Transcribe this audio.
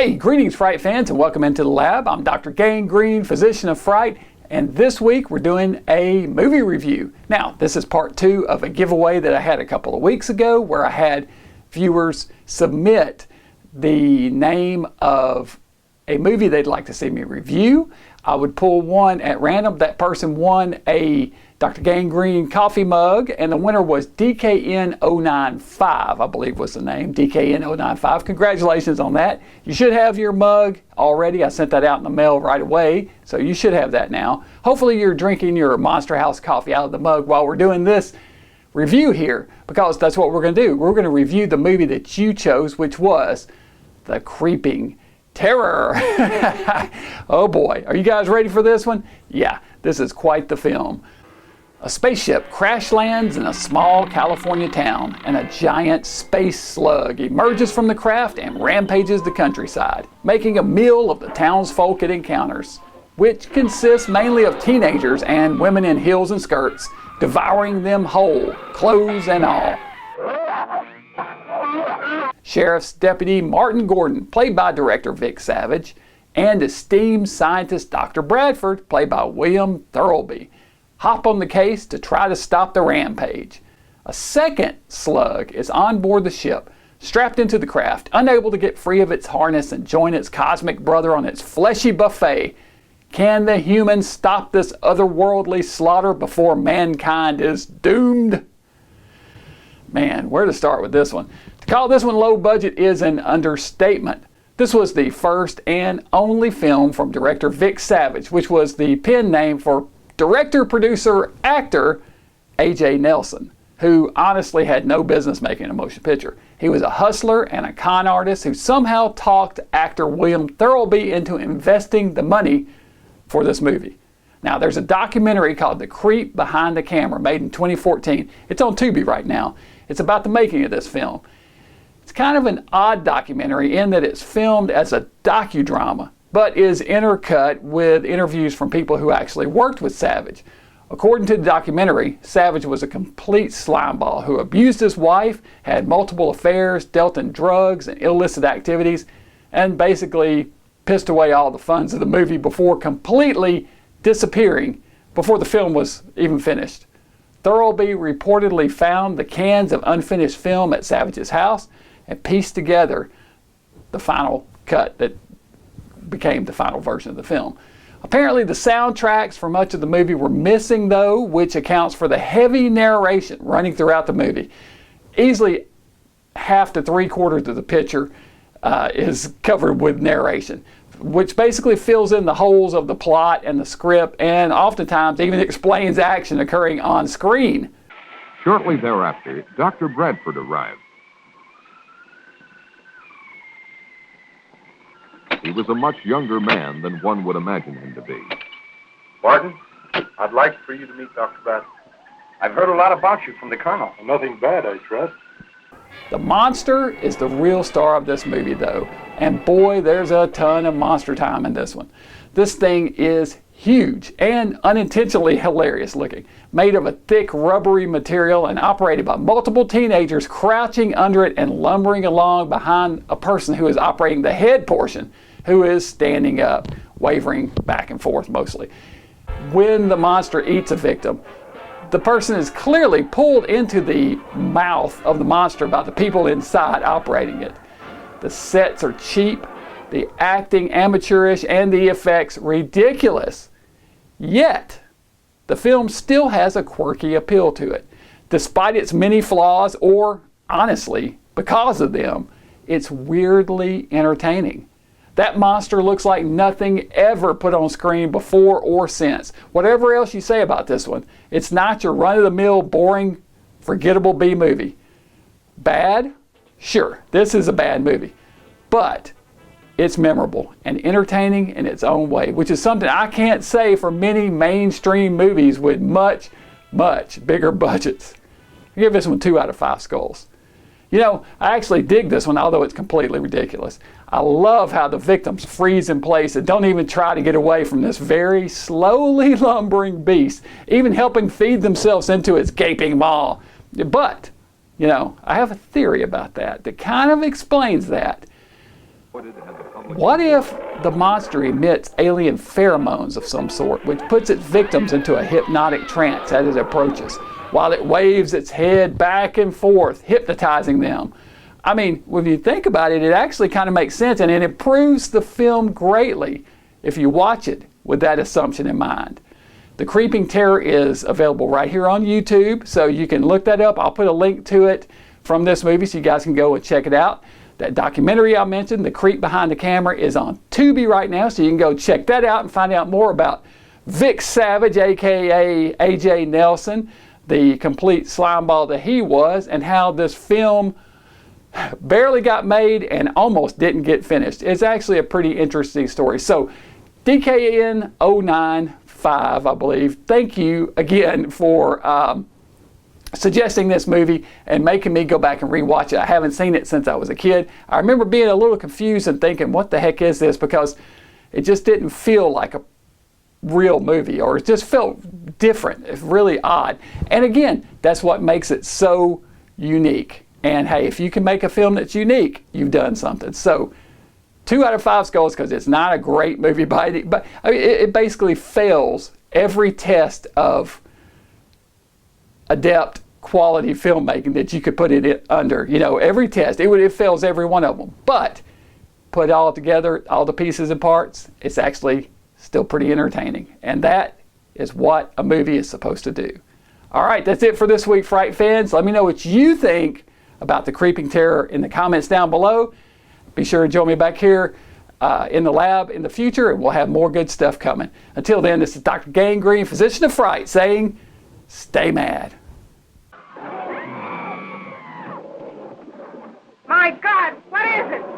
Hey, greetings Fright fans and welcome into the lab. I'm Dr. Gangrene, physician of fright, and this week we're doing a movie review. Now, this is part 2 of a giveaway that I had a couple of weeks ago where I had viewers submit the name of a movie they'd like to see me review. I would pull one at random. That person won a Dr. Gangrene coffee mug, and the winner was DKN095, I believe was the name, DKN095. Congratulations on that. You should have your mug already. I sent that out in the mail right away, so you should have that now. Hopefully you're drinking your Monster House coffee out of the mug while we're doing this review here, because that's what we're going to do. We're going to review the movie that you chose, which was The Creeping Terror. Oh boy, are you guys ready for this one? Yeah, this is quite the film. A spaceship crash lands in a small California town, and a giant space slug emerges from the craft and rampages the countryside, making a meal of the townsfolk it encounters, which consists mainly of teenagers and women in heels and skirts, devouring them whole, clothes and all. Sheriff's Deputy Martin Gordon, played by director Vic Savage, and esteemed scientist Dr. Bradford, played by William Thirlby, hop on the case to try to stop the rampage. A second slug is on board the ship, strapped into the craft, unable to get free of its harness and join its cosmic brother on its fleshy buffet. Can the humans stop this otherworldly slaughter before mankind is doomed? Man, where to start with this one? To call this one low budget is an understatement. This was the first and only film from director Vic Savage, which was the pen name for director, producer, actor A.J. Nelson, who honestly had no business making a motion picture. He was a hustler and a con artist who somehow talked actor William Thirlby into investing the money for this movie. Now, there's a documentary called The Creep Behind the Camera, made in 2014. It's on Tubi right now. It's about the making of this film. It's kind of an odd documentary in that it's filmed as a docudrama, but is intercut with interviews from people who actually worked with Savage. According to the documentary, Savage was a complete slimeball who abused his wife, had multiple affairs, dealt in drugs and illicit activities, and basically pissed away all the funds of the movie before completely disappearing before the film was even finished. Thirlby reportedly found the cans of unfinished film at Savage's house and pieced together the final cut that became the final version of the film. Apparently the soundtracks for much of the movie were missing though, which accounts for the heavy narration running throughout the movie. Easily half to 3/4 of the picture is covered with narration, which basically fills in the holes of the plot and the script, and oftentimes even explains action occurring on screen. Shortly thereafter, Dr. Bradford arrived. He was a much younger man than one would imagine him to be. Martin, I'd like for you to meet Dr. Bradford. I've heard a lot about you from the Colonel. Nothing bad, I trust. The monster is the real star of this movie though, and boy, there's a ton of monster time in this one. This thing is huge and unintentionally hilarious looking, made of a thick rubbery material and operated by multiple teenagers crouching under it and lumbering along behind a person who is operating the head portion, who is standing up, wavering back and forth mostly. When the monster eats a victim, the person is clearly pulled into the mouth of the monster by the people inside operating it. The sets are cheap, the acting amateurish, and the effects ridiculous. Yet, the film still has a quirky appeal to it. Despite its many flaws, or honestly, because of them, it's weirdly entertaining. That monster looks like nothing ever put on screen before or since. Whatever else you say about this one, it's not your run-of-the-mill, boring, forgettable B movie. Bad? Sure, this is a bad movie. But it's memorable and entertaining in its own way, which is something I can't say for many mainstream movies with much, much bigger budgets. I give this one 2 out of 5 skulls. You know, I actually dig this one, although it's completely ridiculous. I love how the victims freeze in place and don't even try to get away from this very slowly lumbering beast, even helping feed themselves into its gaping maw. But, you know, I have a theory about that kind of explains that. What if the monster emits alien pheromones of some sort, which puts its victims into a hypnotic trance as it approaches, while it waves its head back and forth, hypnotizing them? I mean, when you think about it, it actually kind of makes sense, and it improves the film greatly if you watch it with that assumption in mind. The Creeping Terror is available right here on YouTube, so you can look that up. I'll put a link to it from this movie so you guys can go and check it out. That documentary I mentioned, The Creep Behind the Camera, is on Tubi right now, so you can go check that out and find out more about Vic Savage, aka A.J. Nelson, the complete slimeball that he was, and how this film barely got made and almost didn't get finished. It's actually a pretty interesting story. So DKN095, I believe, thank you again for suggesting this movie and making me go back and rewatch it. I haven't seen it since I was a kid. I remember being a little confused and thinking, what the heck is this? Because it just didn't feel like a real movie, or it just felt different. It's really odd. And again, that's what makes it so unique. And hey, if you can make a film that's unique, you've done something. So 2 out of 5 skulls, because it's not a great movie but I mean, it basically fails every test of adept quality filmmaking that you could put it under. You know, every test, it fails every one of them. But put it all together, all the pieces and parts, it's actually still pretty entertaining. And that is what a movie is supposed to do. All right, that's it for this week, Fright fans. Let me know what you think about The Creeping Terror in the comments down below. Be sure to join me back here in the lab in the future, and we'll have more good stuff coming. Until then, this is Dr. Gangrene, physician of fright, saying, stay mad. My God, what is it?